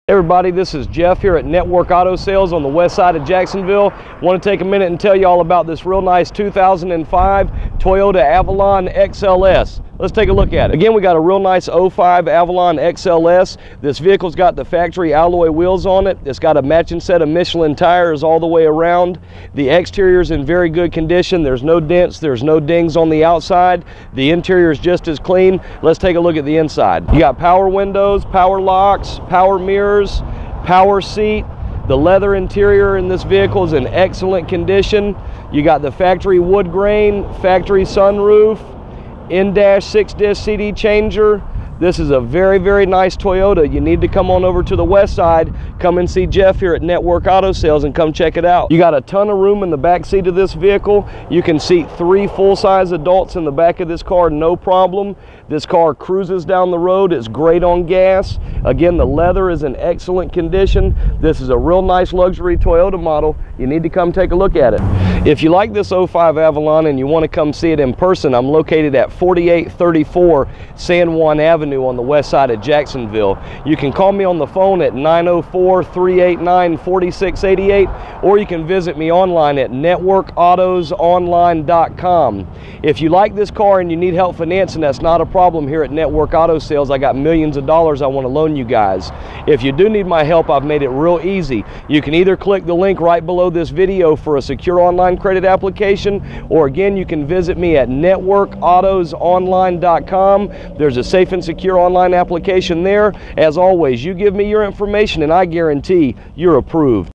Everybody, this is Jeff here at Network Auto Sales on the west side of Jacksonville. Want to take a minute and tell you all about this real nice 2005 Toyota Avalon XLS. Let's take a look at it. Again, we got a real nice 05 Avalon XLS. This vehicle's got the factory alloy wheels on it. It's got a matching set of Michelin tires all the way around. The exterior's in very good condition. There's no dents, there's no dings on the outside. The interior is just as clean. Let's take a look at the inside. You got power windows, power locks, power mirrors, power seat. The leather interior in this vehicle is in excellent condition. You got the factory wood grain, factory sunroof, in-dash 6-disc CD changer. This is a very, very nice Toyota. You need to come on over to the west side. Come and see Jeff here at Network Auto Sales and come check it out. You got a ton of room in the back seat of this vehicle. You can seat 3 full-size adults in the back of this car, no problem. This car cruises down the road. It's great on gas. Again, the leather is in excellent condition. This is a real nice luxury Toyota model. You need to come take a look at it. If you like this 05 Avalon and you want to come see it in person, I'm located at 4834 San Juan Avenue on the west side of Jacksonville. You can call me on the phone at 904-389-4688, or you can visit me online at networkautosonline.com. If you like this car and you need help financing, that's not a problem here at Network Auto Sales. I got millions of dollars I want to loan you guys. If you do need my help, I've made it real easy. You can either click the link right below this video for a secure online credit application, or again, you can visit me at networkautosonline.com. There's a safe and secure online application there. As always, you give me your information and I guarantee you're approved.